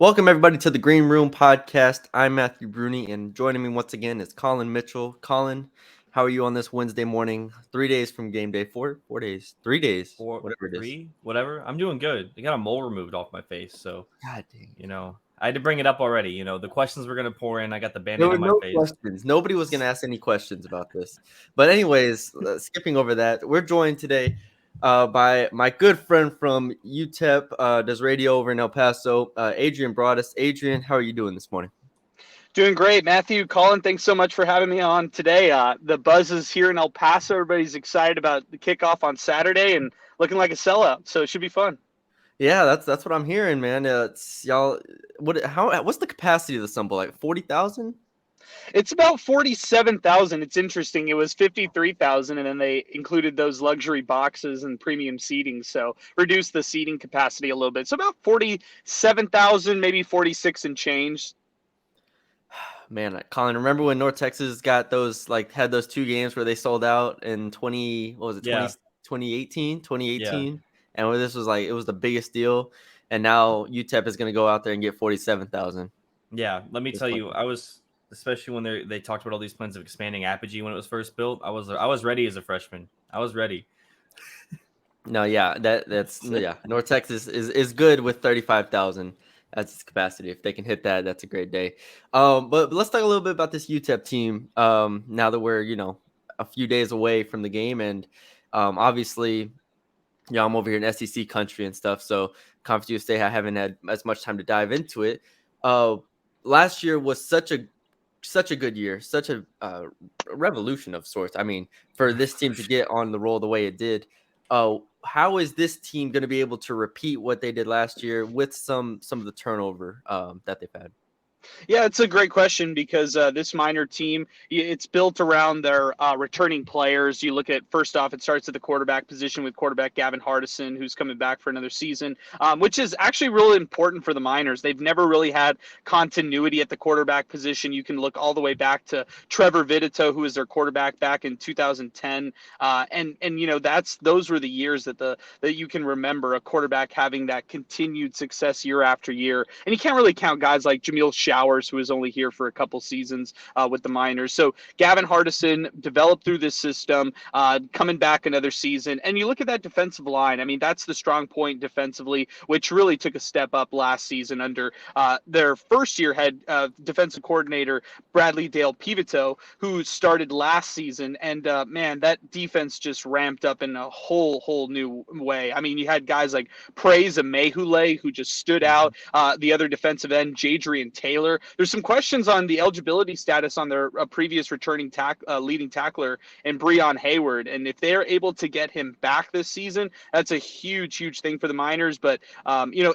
Welcome, everybody, to the Green Room podcast. I'm Matthew Brune, and joining me once again is Colin Mitchell. Colin, how are you on this Wednesday morning? 3 days from game day. 4 days. 3 days. Four, Whatever it is. three, whatever. I'm doing good. I got a mole removed off my face, so God dang. I had to bring it up already. The questions were gonna pour in. I got the There band-aid were on my no face. questions. Nobody was going to ask any questions about this. But anyways, skipping over that, we're joined today by my good friend from UTEP, does radio over in El Paso, Adrian Broaddus. Adrian, how are you doing this morning? Doing great, Matthew. Colin, thanks so much for having me on today. The buzz is here in El Paso. Everybody's excited about the kickoff on Saturday and looking like a sellout, so it should be fun. Yeah, that's what I'm hearing, man. It's y'all. What's the capacity of the Sun Bowl? Like 40,000? It's about 47,000. It's interesting. It was 53,000, and then they included those luxury boxes and premium seating, so reduced the seating capacity a little bit. So about 47,000, maybe 46 and change. Man, Colin, remember when North Texas got those had those two games where they sold out in 2018, and where this was like it was the biggest deal, and now UTEP is going to go out there and get 47,000. Yeah, let me tell you, I was especially when they talked about all these plans of expanding Apogee when it was first built. I was ready as a freshman. I was ready. No, yeah, that's North Texas is good with 35,000 as its capacity. If they can hit that, that's a great day. But let's talk a little bit about this UTEP team. Now that we're a few days away from the game, and obviously, I'm over here in SEC country and stuff. So Conference USA, I haven't had as much time to dive into it. Last year was such a good year, such a revolution of sorts. I mean, for this team to get on the roll the way it did. How is this team going to be able to repeat what they did last year with some of the turnover that they've had? Yeah, it's a great question because this minor team, it's built around their returning players. You look at, first off, it starts at the quarterback position with quarterback Gavin Hardison, who's coming back for another season, which is actually really important for the Miners. They've never really had continuity at the quarterback position. You can look all the way back to Trevor Vidito, who was their quarterback back in 2010. Those were the years that you can remember a quarterback having that continued success year after year. And you can't really count guys like Jameel Showers, who was only here for a couple seasons with the Miners. So Gavin Hardison developed through this system, coming back another season. And you look at that defensive line. I mean, that's the strong point defensively, which really took a step up last season under their first year head defensive coordinator, Bradley Dale Pivito, who started last season. And man, that defense just ramped up in a whole new way. I mean, you had guys like Praise Amehule, who just stood out. The other defensive end, Jadrian Taylor. There's some questions on the eligibility status on their previous returning leading tackler and Breon Hayward. And if they're able to get him back this season, that's a huge thing for the Miners. But,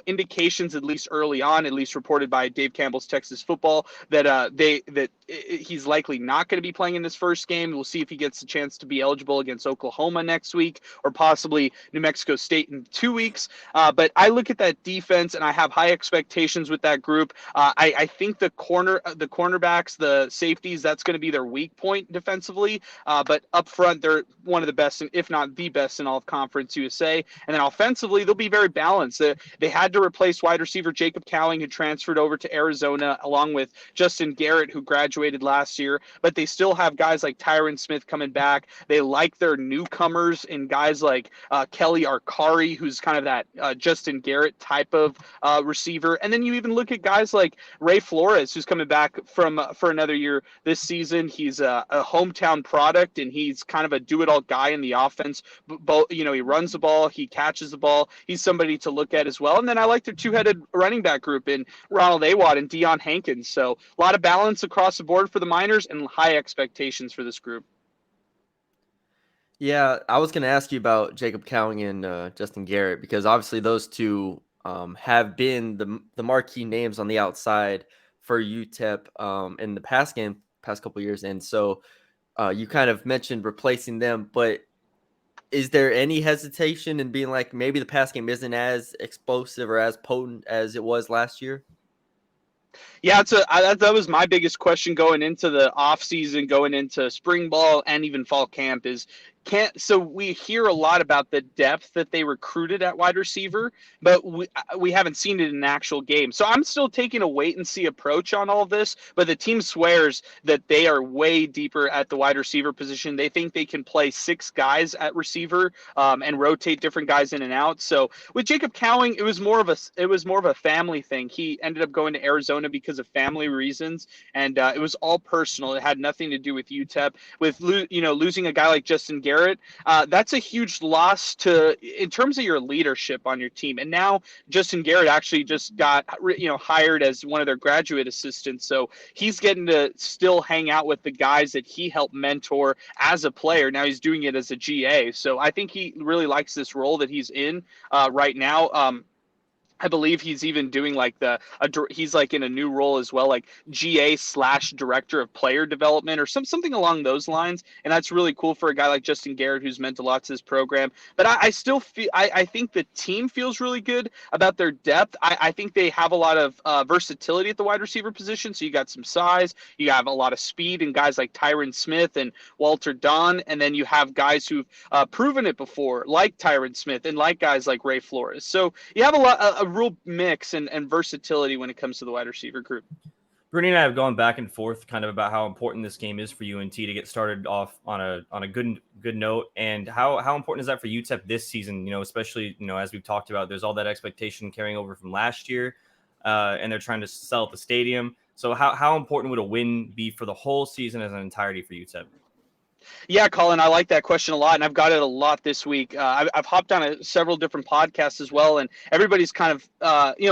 indications, at least early on, at least reported by Dave Campbell's Texas Football, that he's likely not going to be playing in this first game. We'll see if he gets a chance to be eligible against Oklahoma next week or possibly New Mexico State in 2 weeks. But I look at that defense and I have high expectations with that group. I think the cornerbacks, the safeties, that's going to be their weak point defensively. But up front, they're one of the best, if not the best, in all of Conference USA. And then offensively, they'll be very balanced. They had to replace wide receiver Jacob Cowing, who transferred over to Arizona, along with Justin Garrett, who graduated last year. But they still have guys like Tyron Smith coming back. They like their newcomers in guys like Kelly Arcari, who's kind of that Justin Garrett type of receiver. And then you even look at guys like Ray Flores, who's coming back for another year this season. He's a hometown product, and he's kind of a do-it-all guy in the offense. He runs the ball, he catches the ball. He's somebody to look at as well. And then I like their two-headed running back group in Ronald Awad and Deion Hankins. So a lot of balance across the board for the Miners and high expectations for this group. Yeah, I was going to ask you about Jacob Cowing and Justin Garrett, because obviously those two have been the marquee names on the outside for UTEP in the past couple of years. And so you kind of mentioned replacing them, but is there any hesitation in being like maybe the pass game isn't as explosive or as potent as it was last year? Yeah, that was my biggest question going into the offseason, going into spring ball and even fall camp is, we hear a lot about the depth that they recruited at wide receiver, but we haven't seen it in an actual game. So I'm still taking a wait and see approach on all of this, but the team swears that they are way deeper at the wide receiver position. They think they can play 6 guys at receiver and rotate different guys in and out. So with Jacob Cowing, it was more of a family thing. He ended up going to Arizona because of family reasons, and it was all personal. It had nothing to do with UTEP. With losing a guy like Justin Garrett, that's a huge loss in terms of your leadership on your team. And now Justin Garrett actually just got hired as one of their graduate assistants, so he's getting to still hang out with the guys that he helped mentor as a player. Now he's doing it as a GA, so I think he really likes this role that he's in right now. I believe he's even doing like he's like in a new role as well, like GA/director of player development or something along those lines. And that's really cool for a guy like Justin Garrett, who's meant a lot to this program. But I still feel, I think the team feels really good about their depth. I think they have a lot of versatility at the wide receiver position. So you got some size, you have a lot of speed and guys like Tyron Smith and Walter Don. And then you have guys who've proven it before, like Tyron Smith and like guys like Ray Flores. So you have a real mix and versatility when it comes to the wide receiver group. Brune and I have gone back and forth kind of about how important this game is for UNT to get started off on a good note, and how important is that for UTEP this season, especially, as we've talked about, there's all that expectation carrying over from last year, and they're trying to sell at the stadium. So how important would a win be for the whole season as an entirety for UTEP? Yeah, Colin, I like that question a lot, and I've got it a lot this week. I've hopped on several different podcasts as well, and everybody's kind of,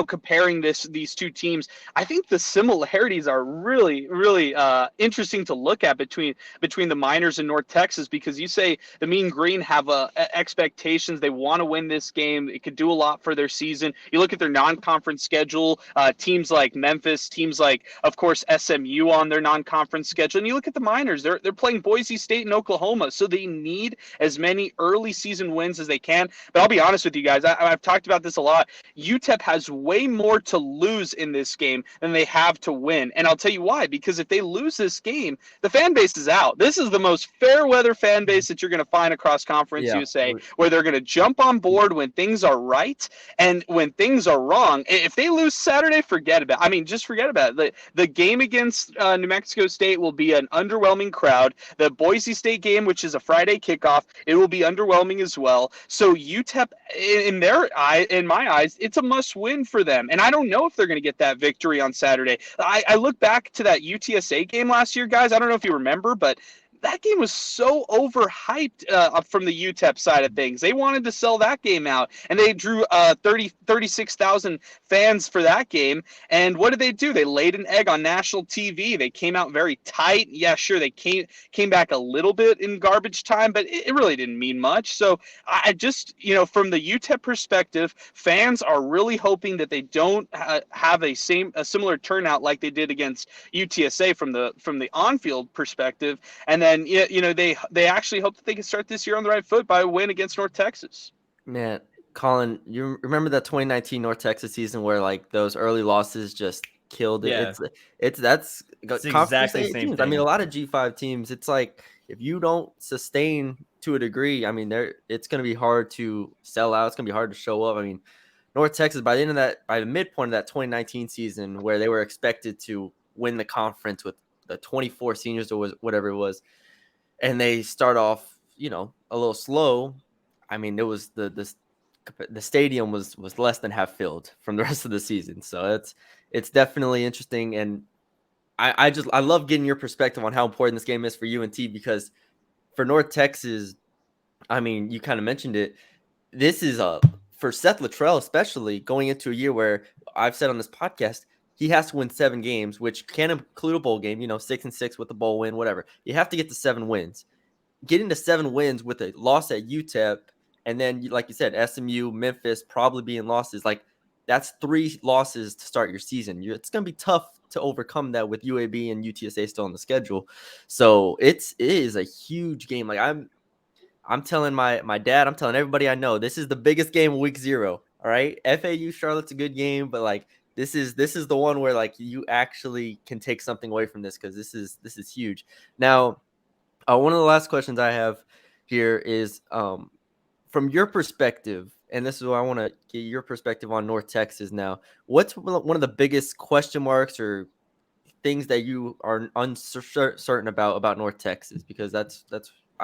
comparing these two teams. I think the similarities are really, really interesting to look at between the Miners and North Texas, because you say the Mean Green have expectations. They want to win this game. It could do a lot for their season. You look at their non-conference schedule, teams like Memphis, teams like, of course, SMU on their non-conference schedule, and you look at the Miners. They're playing Boise State in Oklahoma, so they need as many early season wins as they can. But I'll be honest with you guys, I've talked about this a lot. UTEP has way more to lose in this game than they have to win, and I'll tell you why. Because if they lose this game, the fan base is out. This is the most fair weather fan base that you're going to find across Conference USA, where they're going to jump on board when things are right and when things are wrong. If they lose Saturday, forget about it. I mean, just forget about it. The game against New Mexico State will be an underwhelming crowd. The Boise State game, which is a Friday kickoff, it will be underwhelming as well. So UTEP, in my eyes, it's a must-win for them. And I don't know if they're going to get that victory on Saturday. I look back to that UTSA game last year, guys. I don't know if you remember, but that game was so overhyped from the UTEP side of things. They wanted to sell that game out, and they drew 36,000 fans for that game. And what did they do? They laid an egg on national TV. They came out very tight. Yeah, sure, they came back a little bit in garbage time, but it really didn't mean much. So I just, from the UTEP perspective, fans are really hoping that they don't have a similar turnout like they did against UTSA from the on-field perspective. And then, they actually hope that they can start this year on the right foot by a win against North Texas. Man, Colin, you remember that 2019 North Texas season where like those early losses just killed it? Yeah. That's exactly the same teams. thing. I mean, a lot of G5 teams, it's like if you don't sustain to a degree, I mean, it's going to be hard to sell out. It's going to be hard to show up. I mean, North Texas, by the midpoint of that 2019 season, where they were expected to win the conference with the 24 seniors or whatever it was, and they start off, a little slow. I mean, it was the stadium was less than half filled from the rest of the season. So it's definitely interesting, and I love getting your perspective on how important this game is for UNT, because for North Texas, I mean, you kind of mentioned it. This is for Seth Luttrell, especially going into a year where I've said on this podcast, he has to win 7 games, which can include a bowl game, 6-6 with a bowl win, whatever. You have to get to 7 wins. Getting to 7 wins with a loss at UTEP, and then, like you said, SMU, Memphis probably being losses, like that's 3 losses to start your season. It's going to be tough to overcome that with UAB and UTSA still on the schedule. So it is a huge game. Like I'm telling my dad, I'm telling everybody I know, this is the biggest game of week 0. All right. FAU Charlotte's a good game, but like this is the one where like you actually can take something away from this, because this is huge. Now, one of the last questions I have here is from your perspective, and this is what I want to get your perspective on North Texas now. What's one of the biggest question marks or things that you are uncertain about North Texas? Because that's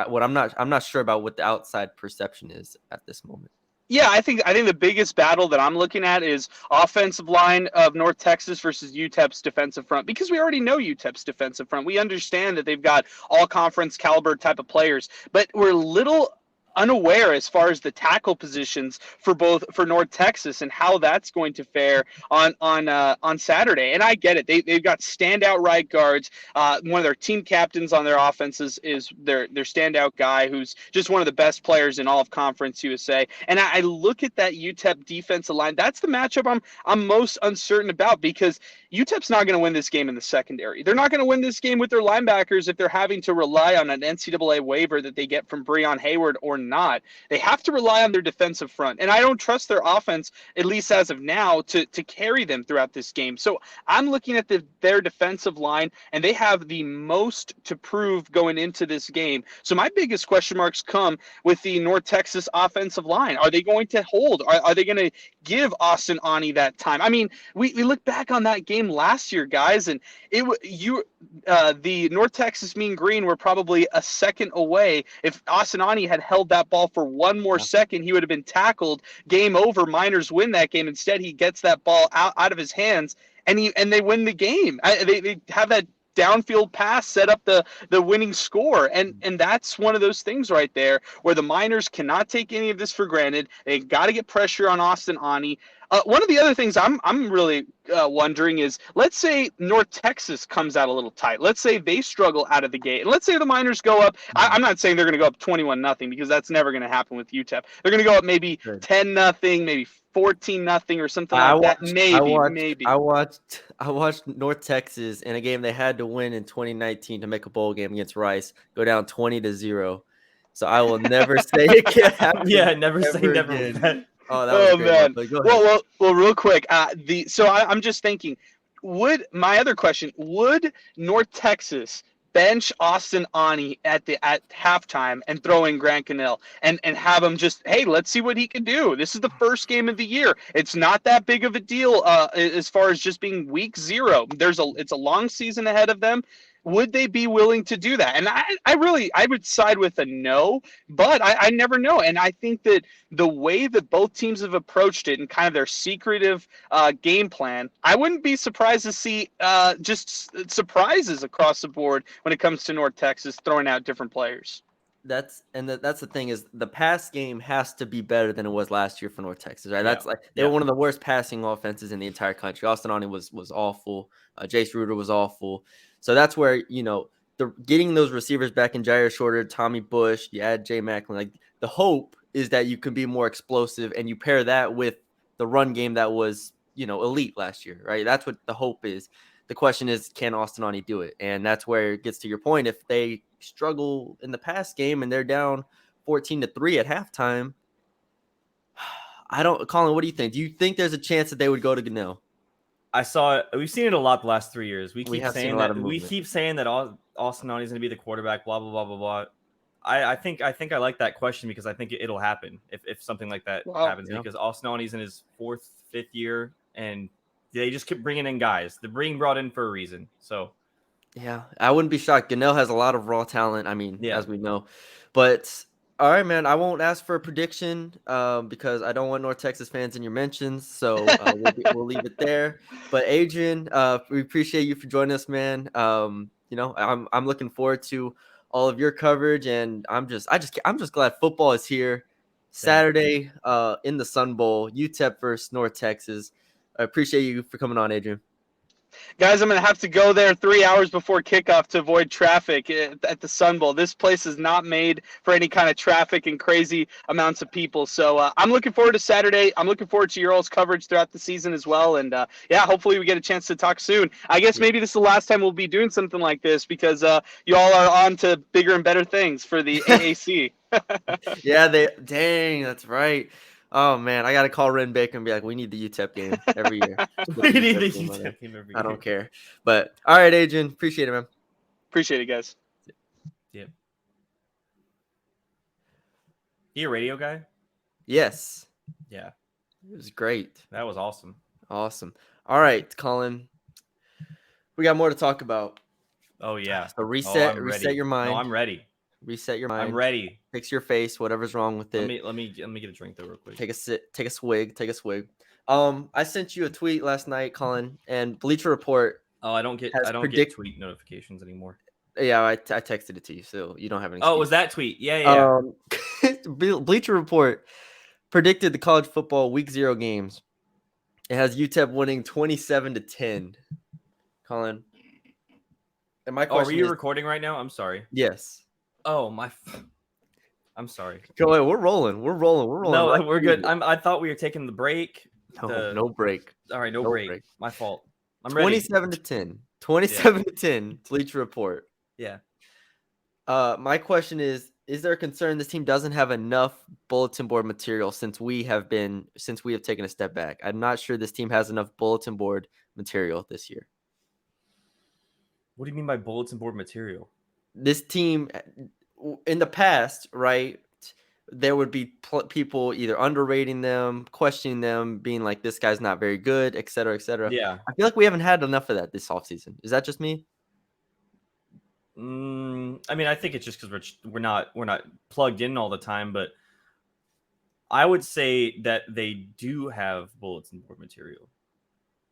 what I'm not sure about what the outside perception is at this moment. Yeah, I think the biggest battle that I'm looking at is offensive line of North Texas versus UTEP's defensive front, because we already know UTEP's defensive front. We understand that they've got all conference caliber type of players, but we're little unaware as far as the tackle positions for North Texas and how that's going to fare on Saturday. And I get it; they've got standout right guards. One of their team captains on their offenses is their standout guy, who's just one of the best players in all of Conference USA. And I look at that UTEP defensive line. That's the matchup I'm most uncertain about, because UTEP's not going to win this game in the secondary. They're not going to win this game with their linebackers if they're having to rely on an NCAA waiver that they get from Breon Hayward or not. They have to rely on their defensive front, and I don't trust their offense, at least as of now, to carry them throughout this game. So I'm looking at their defensive line, and they have the most to prove going into this game. So my biggest question marks come with the North Texas offensive line. Are they going to hold? Are they going to give Austin Ani that time? I mean, we look back on that game last year, guys, and the North Texas Mean Green were probably a second away. If Austin Ani had held that ball for one more second, he would have been tackled. Game over. Miners win that game. Instead, he gets that ball out of his hands, and they win the game. They have that downfield pass set up the winning score, and that's one of those things right there where the Miners cannot take any of this for granted. They got to get pressure on Austin Ani. One of the other things I'm really wondering is, let's say North Texas comes out a little tight. Let's say they struggle out of the gate, and let's say the Miners go up. I'm not saying they're going to go up 21-0, because that's never going to happen with UTEP. They're going to go up maybe 10-0, maybe 14-0, or something like that. Maybe. I watched North Texas in a game they had to win in 2019 to make a bowl game against Rice go down 20-0. So I will never say it can happen. Yeah, never say never again. Oh, that was a great one. Go ahead. Well, real quick. I'm just thinking, my other question, would North Texas bench Austin Ani at halftime and throw in Grant Cannell and have him just, hey, let's see what he can do. This is the first game of the year. It's not that big of a deal as far as just being week 0. It's a long season ahead of them. Would they be willing to do that? And I would side with a no, but I never know. And I think that the way that both teams have approached it and kind of their secretive game plan, I wouldn't be surprised to see just surprises across the board when it comes to North Texas throwing out different players. That's the thing, is the pass game has to be better than it was last year for North Texas, right? That's they were one of the worst passing offenses in the entire country. Austin Ani was awful. Jace Ruder was awful. So that's where, getting those receivers back in Jair Shorter, Tommy Bush, you add Jay Macklin. Like, the hope is that you can be more explosive, and you pair that with the run game that was, elite last year, right? That's what the hope is. The question is, can Austin Ani do it? And that's where it gets to your point. If they struggle in the pass game and they're down 14-3 at halftime, Colin, what do you think? Do you think there's a chance that they would go to Gunnell? We've seen it a lot the last 3 years. We keep saying that Austin Ani is going to be the quarterback, blah, blah, blah, blah, blah. I think I like that question, because I think it'll happen if something like that happens, because Austin Ani's in his 4th, 5th year, and they just keep bringing in guys. They're being brought in for a reason. So, yeah, I wouldn't be shocked. Gunnell has a lot of raw talent, as we know. But, all right, man, I won't ask for a prediction because I don't want North Texas fans in your mentions. So we'll leave it there. But, Adrian, we appreciate you for joining us, man. I'm looking forward to all of your coverage, and I'm just glad football is here. Saturday in the Sun Bowl, UTEP versus North Texas. I appreciate you for coming on, Adrian. Guys, I'm going to have to go there 3 hours before kickoff to avoid traffic at the Sun Bowl. This place is not made for any kind of traffic and crazy amounts of people. So I'm looking forward to Saturday. I'm looking forward to your all's coverage throughout the season as well. And, hopefully we get a chance to talk soon. I guess maybe this is the last time we'll be doing something like this, because you all are on to bigger and better things for the AAC. Yeah, that's right. Oh, man, I got to call Ren Baker and be like, we need the UTEP game every year. We need the UTEP game every year. I don't care. But, all right, Adrian, appreciate it, man. Appreciate it, guys. Yep. He a radio guy? Yes, Yeah, it was great. that was awesome. Awesome. All right, Colin, we got more to talk about. Oh yeah. So Oh, reset I'm ready. your No, mind. I'm ready. Reset your I'm mind. ready. Fix your face, whatever's wrong with Let it. me let me let me get a drink though real quick. Take a swig. I sent you a tweet last night, Colin, and Bleacher Report Oh, I don't get has tweet notifications anymore. Yeah, I texted it to you, so you don't have an Oh, it excuse. was that tweet? Yeah. Bleacher Report predicted the college football week 0 games. It has UTEP winning 27-10. Colin, and my Oh, are question you is, recording right now? I'm sorry. yes. Oh I'm sorry. Go ahead. We're rolling. No, Right we're through good. it. I thought we were taking the break. No break. All right, no No break. break. My fault. I'm ready. 27-10. 27-10. Bleacher Report. Yeah. My question is there a concern this team doesn't have enough bulletin board material since we have taken a step back? I'm not sure this team has enough bulletin board material this year. What do you mean by bulletin board material? This team in the past, right? There would be people either underrating them, questioning them, being like, this guy's not very good, et cetera, et cetera. Yeah. I feel like we haven't had enough of that this offseason. Is that just me? I mean, I think it's just because we're not plugged in all the time, but I would say that they do have bulletin board material.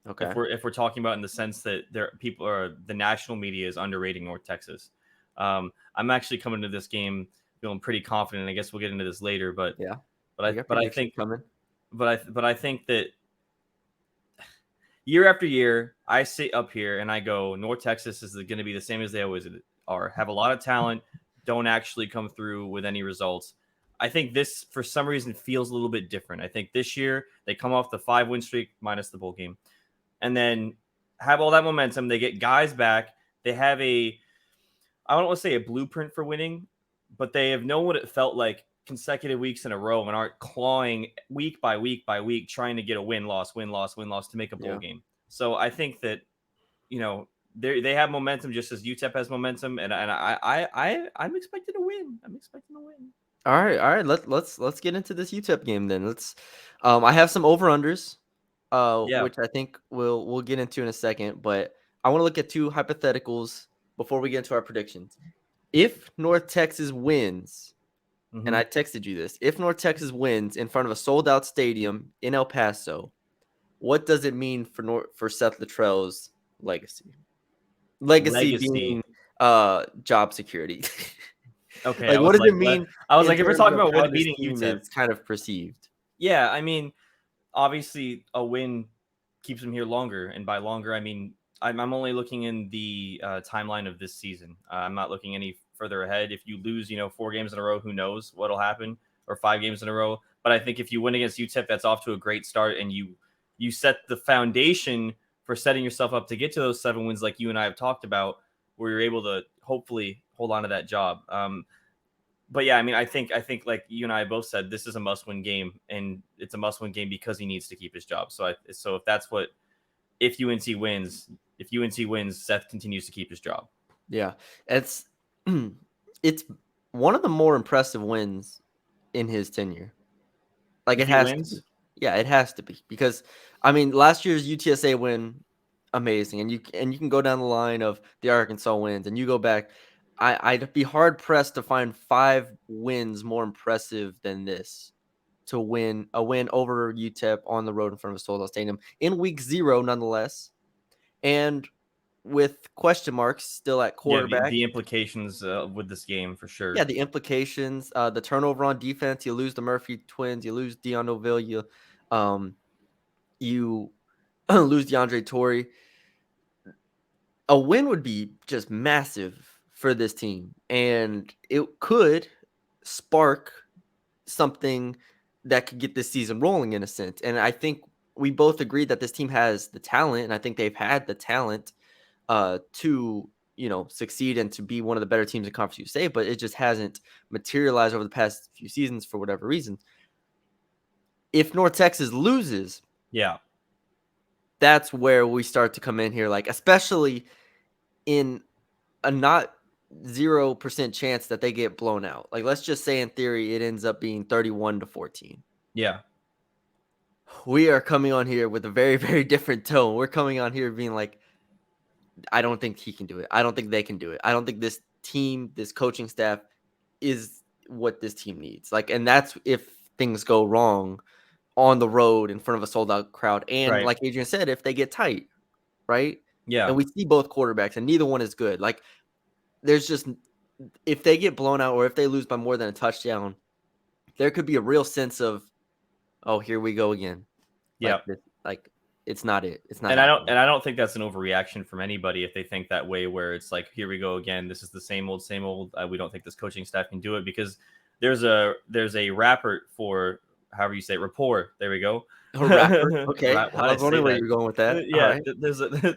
Okay. If we're talking about in the sense that the national media is underrating North Texas. I'm actually coming to this game feeling pretty confident. I guess we'll get into this later, but yeah, but I think coming. But I think that year after year, I sit up here and I go, North Texas is going to be the same as they always are. Have a lot of talent, don't actually come through with any results. I think this, for some reason, feels a little bit different. I think this year they come off the 5-win streak minus the bowl game, and then have all that momentum. They get guys back. They have I don't want to say a blueprint for winning, but they have known what it felt like consecutive weeks in a row and aren't clawing week by week by week trying to get a win loss to make a bowl game. So I think that they have momentum just as UTEP has momentum, and I'm expecting to win. All right. Let's get into this UTEP game then. I have some over-unders, which I think we'll get into in a second, but I want to look at two hypotheticals before we get into our predictions. If North Texas wins, and I texted you this, if North Texas wins in front of a sold-out stadium in El Paso, what does it mean for Seth Luttrell's legacy? Legacy being job security. Okay. What does it mean? I was like, if we're talking about win beating UTEP, it's kind of perceived. Yeah, I mean, obviously a win keeps them here longer, and by longer, I mean I'm only looking in the timeline of this season. I'm not looking any further ahead. If you lose, 4 games in a row, who knows what'll happen, or 5 games in a row. But I think if you win against UTEP, that's off to a great start, and you set the foundation for setting yourself up to get to those 7 wins, like you and I have talked about, where you're able to hopefully hold on to that job. But yeah, I mean, I think like you and I both said, this is a must-win game, and it's a must-win game because he needs to keep his job. So if that's if UNT wins, Seth continues to keep his job. Yeah, it's one of the more impressive wins in his tenure. Like, it has to be. Yeah, it has to be, because I mean, last year's UTSA win, amazing, and you can go down the line of the Arkansas wins, and you go back. I'd be hard pressed to find 5 wins more impressive than this, to win over UTEP on the road in front of a sold-out stadium in week 0, nonetheless, and with question marks still at quarterback. Yeah, the implications with this game for sure. Yeah, the implications, the turnover on defense. You lose the Murphy twins. You lose Deion Noville. You lose DeAndre Torrey. A win would be just massive for this team, and it could spark something that could get this season rolling in a sense. And I think we both agreed that this team has the talent, and I think they've had the talent to succeed and to be one of the better teams in Conference USA, but it just hasn't materialized over the past few seasons for whatever reason. If North Texas loses, that's where we start to come in here, like, especially in a not 0% chance that they get blown out. Like, let's just say in theory it ends up being 31-14. Yeah. We are coming on here with a very, very different tone. We're coming on here being like, I don't think he can do it. I don't think they can do it. I don't think this team, this coaching staff is what this team needs. Like, and that's if things go wrong on the road in front of a sold out crowd. And Right. like Adrian said, if they get tight, right? Yeah. And we see both quarterbacks and neither one is good. Like, there's just, if they get blown out or if they lose by more than a touchdown, there could be a real sense of, oh, here we go again. Yeah. Like it's not it. It's not. And happening. I don't think that's an overreaction from anybody if they think that way, where it's like, here we go again. This is the same old, same old. We don't think this coaching staff can do it, because there's a rapper for however you say it, rapport. There we go. A rapper. Okay. Why I was wondering where you're going with that. Yeah, All right.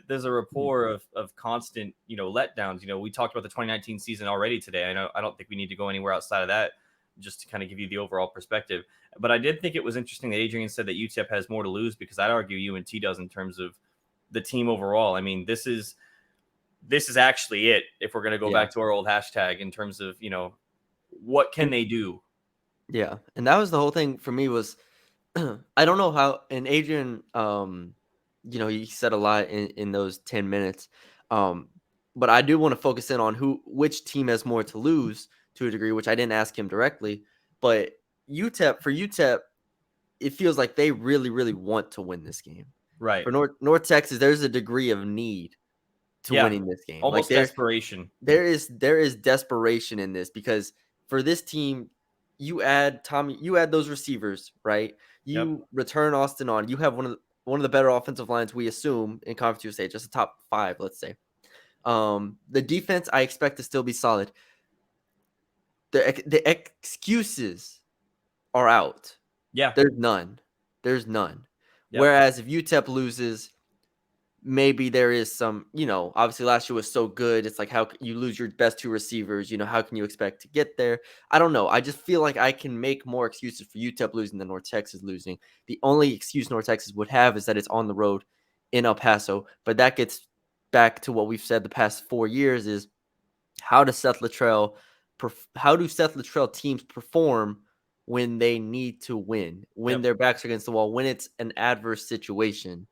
there's a rapport of constant, letdowns. We talked about the 2019 season already today. I don't think we need to go anywhere outside of that, just to kind of give you the overall perspective. But I did think it was interesting that Adrian said that UTEP has more to lose, because I'd argue UNT does in terms of the team overall. I mean, this is actually it. If we're going to go back to our old hashtag in terms of, what can they do? Yeah. And that was the whole thing for me was, I don't know how, and Adrian, he said a lot in those 10 minutes. But I do want to focus in on which team has more to lose to a degree, which I didn't ask him directly, but for UTEP, it feels like they really, really want to win this game. Right. For North Texas, there's a degree of need to winning this game. Almost desperation. There is desperation in this, because for this team, you add those receivers, right? You return Austin on. You have one of the better offensive lines, we assume, in Conference USA, just the top 5, let's say. The defense I expect to still be solid. The excuses are out. Yeah. There's none. Yep. Whereas if UTEP loses, maybe there is some, obviously last year was so good. It's like, how you lose your best 2 receivers, how can you expect to get there? I don't know. I just feel like I can make more excuses for UTEP losing than North Texas losing. The only excuse North Texas would have is that it's on the road in El Paso. But that gets back to what we've said the past 4 years is how do Seth Luttrell teams perform when they need to win, when their backs are against the wall, when it's an adverse situation.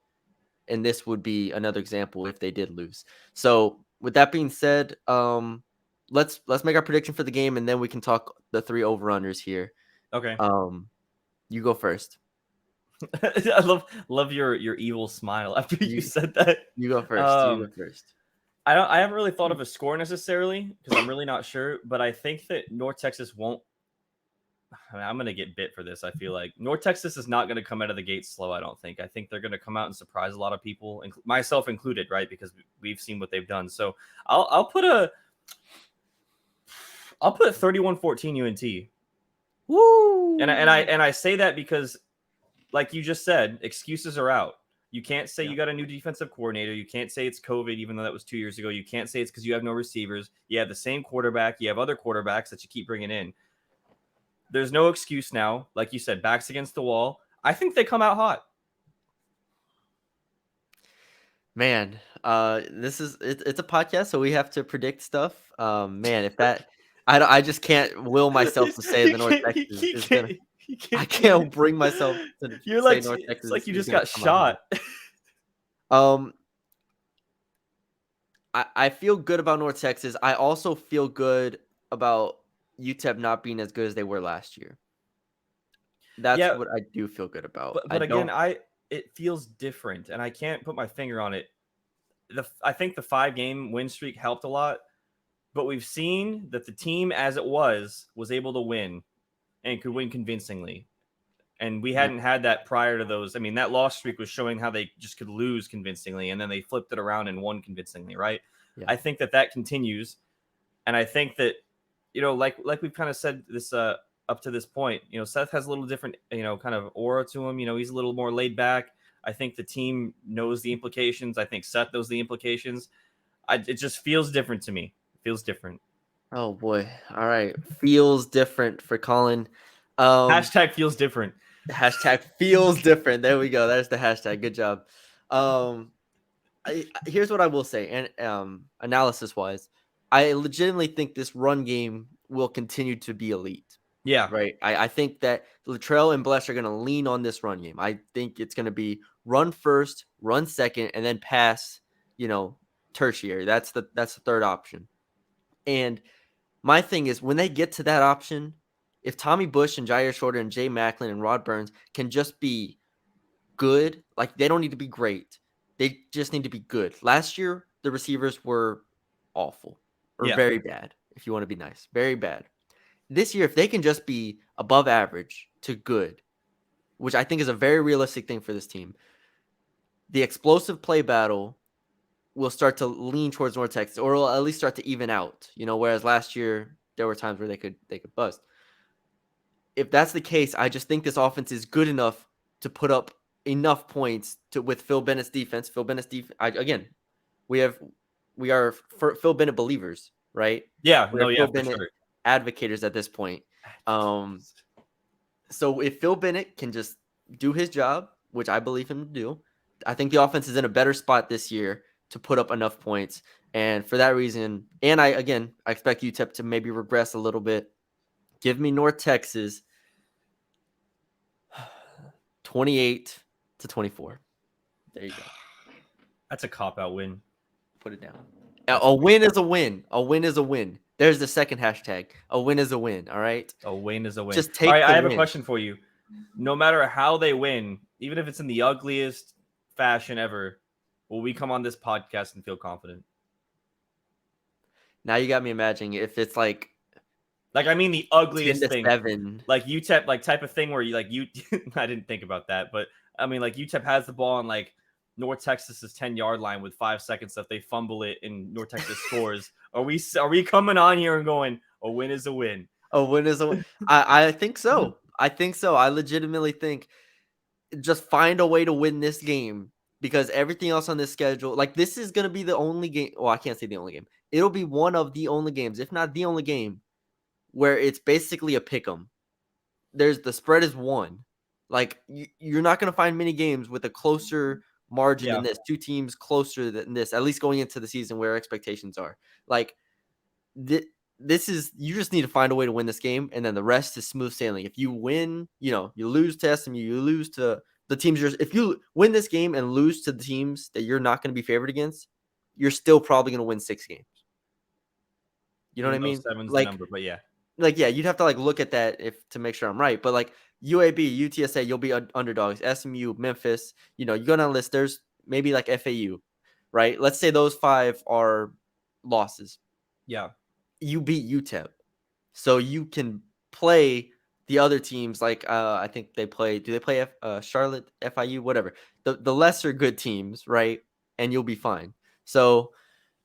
And this would be another example if they did lose. So with that being said, let's make our prediction for the game, and then we can talk the 3 over-unders here. Okay. You go first. I love your evil smile after you said that. You go first. I haven't really thought of a score necessarily, because I'm really not sure, but I think that North Texas won't. I'm going to get bit for this. I feel like North Texas is not going to come out of the gate slow. I don't think. I think they're going to come out and surprise a lot of people, myself included, right? Because we've seen what they've done. So I'll put 31-14 UNT. Woo! And I say that because, like you just said, excuses are out. You can't say you got a new defensive coordinator. You can't say it's COVID, even though that was 2 years ago. You can't say it's because you have no receivers. You have the same quarterback. You have other quarterbacks that you keep bringing in. There's no excuse now. Like you said, backs against the wall. I think they come out hot. Man, it's a podcast, so we have to predict stuff. Man, if that, I just can't will myself to say the North Texas is gonna. I can't bring myself to say North Texas. It's like you just got shot. I feel good about North Texas. I also feel good about UTEP not being as good as they were last year. That's what I do feel good about. But again, it feels different, and I can't put my finger on it. I think the 5-game win streak helped a lot, but we've seen that the team as it was able to win and could win convincingly. And we hadn't had that prior to those. I mean, that loss streak was showing how they just could lose convincingly, and then they flipped it around and won convincingly, right? Yeah. I think that continues, and I think that, like we've kind of said this up to this point, Seth has a little different, kind of aura to him. He's a little more laid back. I think the team knows the implications. I think Seth knows the implications. It just feels different to me. It feels different. Oh boy. All right. Feels different for Colin. Hashtag feels different. Hashtag feels different. There we go. There's the hashtag. Good job. Here's what I will say. And analysis wise, I legitimately think this run game will continue to be elite. Yeah. Right. I think that Latrell and Bless are going to lean on this run game. I think it's going to be run first, run second, and then pass, tertiary. That's the third option. And my thing is when they get to that option, if Tommy Bush and Jair Shorter and Jay Macklin and Rod Burns can just be good, like they don't need to be great. They just need to be good. Last year, the receivers were awful or very bad, if you want to be nice. Very bad. This year, if they can just be above average to good, which I think is a very realistic thing for this team, the explosive play battle will start to lean towards North Texas, or will at least start to even out. Whereas last year there were times where they could bust. If that's the case, I just think this offense is good enough to put up enough points with Phil Bennett's defense. We are Phil Bennett believers, right? Yeah, Phil for Bennett sure. advocators at this point. So if Phil Bennett can just do his job, which I believe him to do, I think the offense is in a better spot this year to put up enough points. And for that reason, and I expect UTEP to maybe regress a little bit. Give me North Texas 28-24. There you go. That's a cop-out win. Put it down. A win is a win. A win is a win. There's the second hashtag. A win is a win. All right. A win is a win. Just take all right, I have win. a question for you. No matter how they win, even if it's in the ugliest fashion ever, will we come on this podcast and feel confident? Now you got me imagining if it's like I mean the ugliest thing. 7. Like UTEP, like type of thing where you I didn't think about that, but I mean like UTEP has the ball on like North Texas's 10-yard line with 5 seconds left. They fumble it and North Texas scores. Are we coming on here and going, a win is a win? A win is a win. I think so. I legitimately think just find a way to win this game because everything else on this schedule, like this is going to be the only game. Well, I can't say the only game. It'll be one of the only games, if not the only game, where it's basically a pick 'em. The spread is 1. Like you're not going to find many games with a closer margin than this. 2 teams closer than this, at least going into the season where expectations are. Like this is, you just need to find a way to win this game, and then the rest is smooth sailing. If you win, you lose to SMU, you lose to the teams. If you win this game and lose to the teams that you're not going to be favored against, you're still probably going to win 6 games. You know what I mean? 7's the number, but yeah. You'd have to look at that to make sure I'm right. But UAB, UTSA, you'll be underdogs. SMU, Memphis, you go down the list. There's maybe FAU, right? Let's say those 5 are losses. Yeah. You beat UTEP, so you can play the other teams. I think they play. Do they play Charlotte, FIU, whatever? The lesser good teams, right? And you'll be fine. So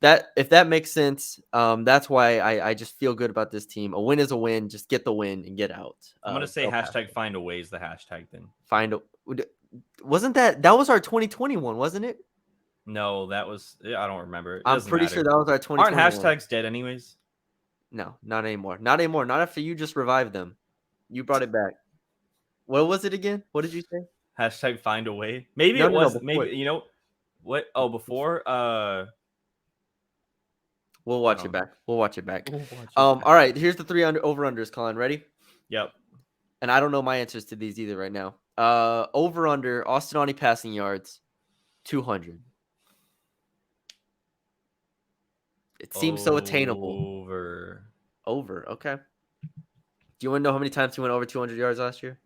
if that makes sense, that's why I just feel good about this team. A win is a win. Just get the win and get out. I'm gonna say hashtag find a way is the hashtag then. Wasn't that was our 2021, wasn't it? No, that was, I don't remember. I'm pretty sure that was our 2021. Aren't hashtags dead anyways? No, not anymore. Not anymore. Not after you just revived them. You brought it back. What was it again? What did you say? Hashtag find a way. Maybe it was. Maybe what? Oh, before. We'll watch it back. All right. Here's the 3 over-unders, Colin. Ready? Yep. And I don't know my answers to these either right now. Over-under, Austinani passing yards, 200. It seems so attainable. Over. Okay. Do you want to know how many times he went over 200 yards last year?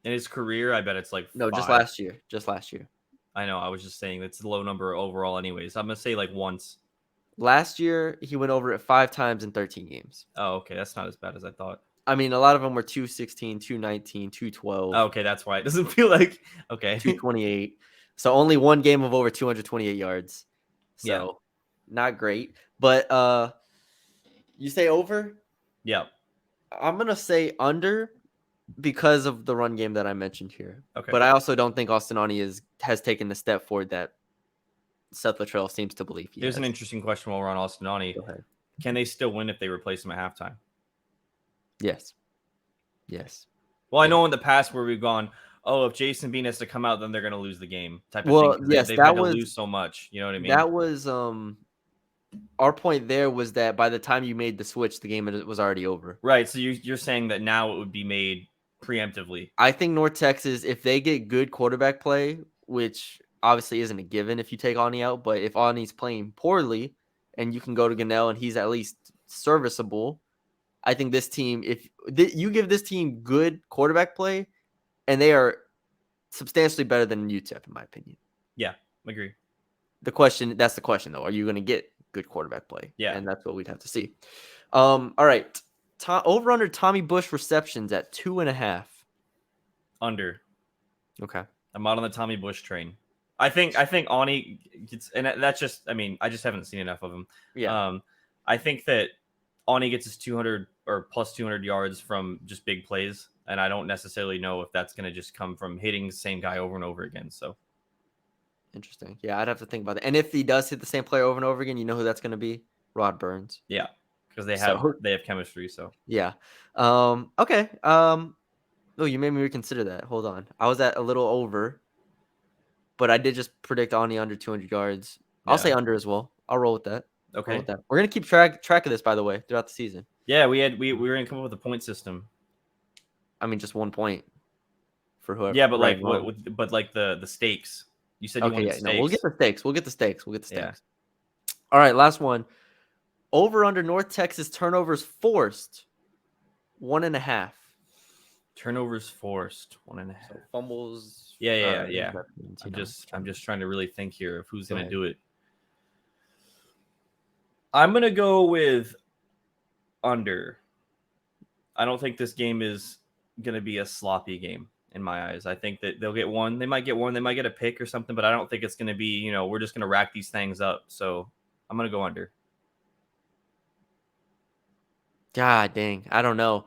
In his career, I bet it's no, 5. Just last year. I know. I was just saying it's a low number overall anyways. I'm going to say once. Last year, he went over it 5 times in 13 games. Oh, okay. That's not as bad as I thought. I mean, a lot of them were 216, 219, 212. Oh, okay, that's why it doesn't feel like okay. 228. So only one game of over 228 yards. So not great. But you say over? Yeah. I'm gonna say under because of the run game that I mentioned here. Okay. But I also don't think Austinani has taken the step forward that Seth Luttrell seems to believe he Here's has. an interesting question while we're on Austinani. Go ahead. Can they still win if they replace him at halftime? Yes. Well, I know in the past where we've gone, if Jason Bean has to come out, then they're going to lose the game. Type of thing. Yes, they've had to lose so much. You know what I mean? That was our point there was that by the time you made the switch, the game was already over. Right. So you're saying that now it would be made preemptively. I think North Texas, if they get good quarterback play, which obviously isn't a given if you take Ani out, but if Ani's playing poorly and you can go to Gunnell and he's at least serviceable, I think this team, if you give this team good quarterback play, and they are substantially better than UTEP, in my opinion. Yeah, agree. That's the question, though. Are you going to get good quarterback play? Yeah. And that's what we'd have to see. All right. Over under Tommy Bush receptions at 2.5. Under. Okay. I'm out on the Tommy Bush train. I think Ani gets, and that's just, I mean, I just haven't seen enough of him. Yeah. I think that Ani gets his 200 or plus 200 yards from just big plays, and I don't necessarily know if that's going to just come from hitting the same guy over and over again. So interesting. Yeah, I'd have to think about that. And if he does hit the same player over and over again, you know who that's going to be? Rod Burns. Yeah, because they have chemistry. So yeah. Okay. Oh, you made me reconsider that. Hold on. I was at a little over, but I did just predict Ani under 200 yards. I'll say under as well. I'll roll with that. Okay. We're gonna keep track of this, by the way, throughout the season. Yeah, we were gonna come up with a point system. I mean, just 1 point for whoever. Yeah, but like the stakes. You said you wanted stakes. No, we'll get the stakes. Yeah. All right, last one. Over under North Texas turnovers forced 1.5. Turnovers forced 1.5. So fumbles. Yeah. I'm just trying to really think here of who's gonna do it. I'm gonna go with under. I don't think this game is gonna be a sloppy game in my eyes. I think that they'll get one. They might get one. They might get a pick or something, but I don't think it's gonna be, we're just gonna rack these things up. So I'm gonna go under. God dang, I don't know.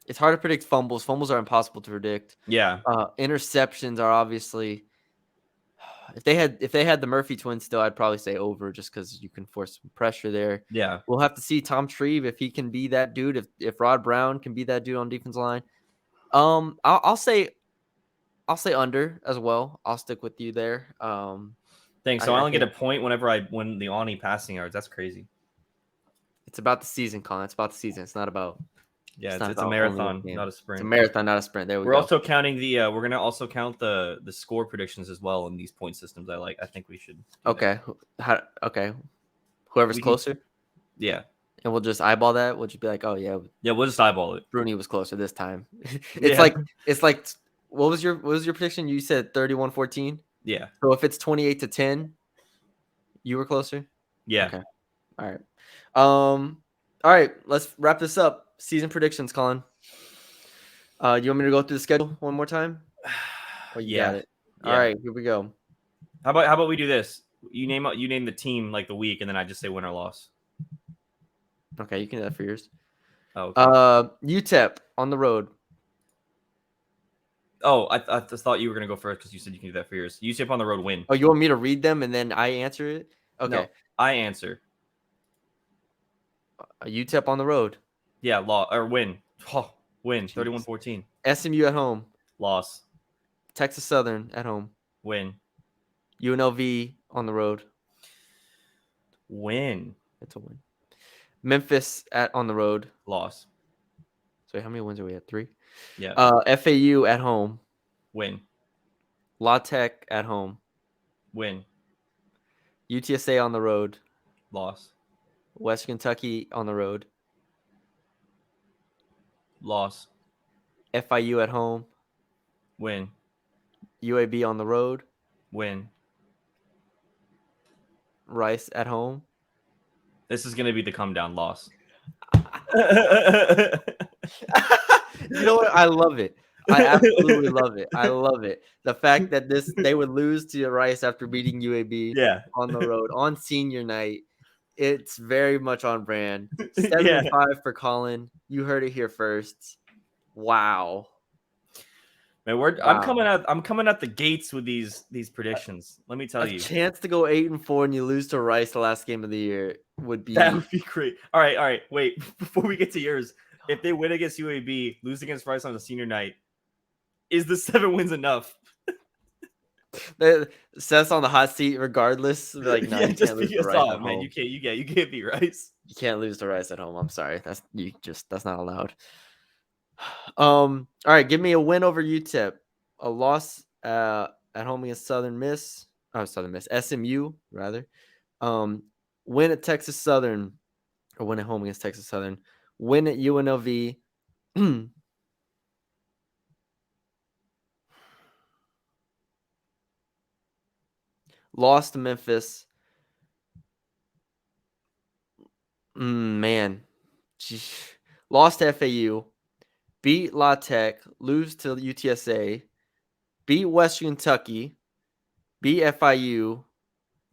It's hard to predict fumbles. Fumbles are impossible to predict. Yeah. Interceptions are obviously. If they had the Murphy twins still, I'd probably say over just because you can force some pressure there. Yeah. We'll have to see Tom Shreve if he can be that dude. If Rod Brown can be that dude on defense line. I'll say under as well. I'll stick with you there. Thanks. So I only get a point whenever I win the Ani passing yards. That's crazy. It's about the season, Colin. It's about the season. It's not about. Yeah, it's a marathon, not a sprint. It's a marathon, not a sprint. There we go. We're also counting we're gonna also count the score predictions as well in these point systems. I think we should. Okay. Okay. Whoever's closer. Yeah. And we'll just eyeball that. We'll just be like, oh yeah. Yeah, we'll just eyeball it. Bruni was closer this time. It's like what was your prediction? You said 31-14? Yeah. So if it's 28-10, you were closer? Yeah. Okay. All right, let's wrap this up. Season predictions, Colin. You want me to go through the schedule one more time? Oh, you got it. All right, here we go. How about we do this? You name the team like the week, and then I just say win or loss. Okay, you can do that for yours. Oh. Okay. UTEP on the road. Oh, I just thought you were gonna go first because you said you can do that for yours. UTEP on the road win. Oh, you want me to read them and then I answer it? Okay. No, I answer. UTEP on the road. Yeah, win. Oh, win. 31-14. SMU at home. Loss. Texas Southern at home. Win. UNLV on the road. Win. It's a win. Memphis on the road. Loss. So how many wins are we at? 3? Yeah. FAU at home. Win. La Tech at home. Win. UTSA on the road. Loss. West Kentucky on the road. Loss. FIU at home. Win. UAB on the road. Win. Rice at home. This is going to be the come down loss. You know what? I love it. I absolutely love it. I love it. The fact that they would lose to Rice after beating UAB on the road on senior night. It's very much on brand. 7-5 for Colin. You heard it here first. Wow. Man, I'm coming out the gates with these predictions. Let me tell you. A chance to go 8-4 and you lose to Rice the last game of the year would be great. All right. Wait, before we get to yours, if they win against UAB, lose against Rice on the senior night, is the 7 wins enough? Seth's on the hot seat regardless. Like, no, you just can't lose be to us Rice all, at man. home. You can't be Rice. You can't lose to Rice at home. I'm sorry. That's not allowed. All right, give me a win over UTEP, a loss at home against Southern Miss. Oh, Southern Miss, SMU rather. Win at Texas Southern, or win at home against Texas Southern. Win at UNLV. Lost to Memphis. Man, lost to FAU. Beat La Tech. Lose to UTSA. Beat Western Kentucky. Beat FIU.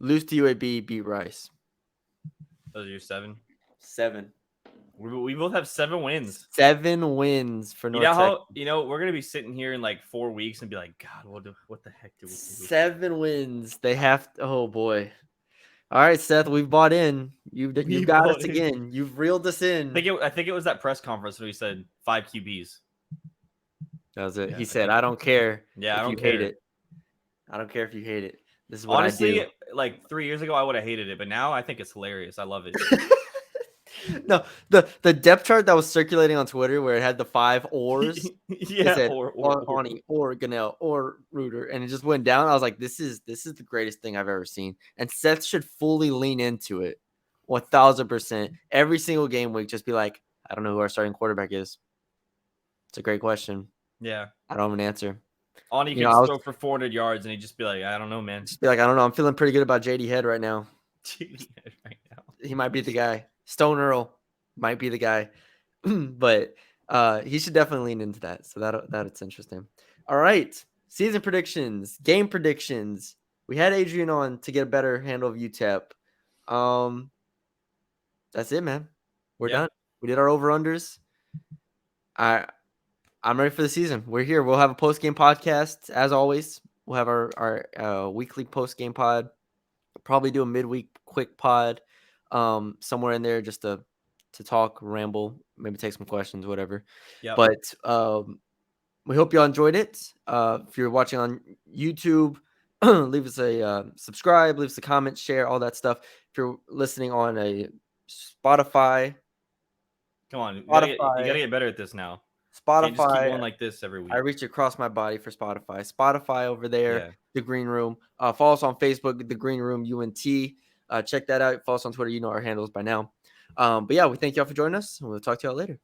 Lose to UAB. Beat Rice. Those are your 7. 7. We both have 7 wins. 7 wins for North Texas. We're gonna be sitting here in like 4 weeks and be like, God, what the heck did we do? 7 wins. They have to, oh boy. All right, Seth, we've bought in. You got us again. You've reeled us in. I think it was that press conference where he said 5 QBs. That was it. Yeah, he said, "I don't care. Yeah, if you hate it. I don't care if you hate it. This is what honestly, I do." like 3 years ago, I would have hated it, but now I think it's hilarious. I love it. No, the depth chart that was circulating on Twitter where it had the 5 ors, yeah, said, or Honey, or Ganell, or Reuter, and it just went down. I was like, this is the greatest thing I've ever seen. And Seth should fully lean into it, 1,000%. Every single game week, just be like, I don't know who our starting quarterback is. It's a great question. Yeah, I don't have an answer. Ani could throw for 400 yards, and he'd just be like, I don't know, man. Just be like, I don't know. I'm feeling pretty good about JD Head right now. JD Head right now. He might be the guy. Stone Earl might be the guy. But he should definitely lean into that. So that's interesting. All right. Season predictions, game predictions. We had Adrian on to get a better handle of UTEP. That's it, man. We're done. We did our over-unders. I'm ready for the season. We're here. We'll have a post-game podcast as always. We'll have our weekly post-game pod. Probably do a midweek quick pod somewhere in there just to talk, ramble, maybe take some questions, whatever. Yeah. But we hope y'all enjoyed it. If you're watching on YouTube, leave us a subscribe, leave us a comment, share, all that stuff. If you're listening on a Spotify, come on, you gotta get better at this now. Spotify, can't just keep going like this every week. I reach across my body for Spotify. Spotify over there, The Green Room. Follow us on Facebook, The Green Room UNT. Check that out. Follow us on Twitter. You know our handles by now. But yeah, we thank y'all for joining us, and we'll talk to y'all later.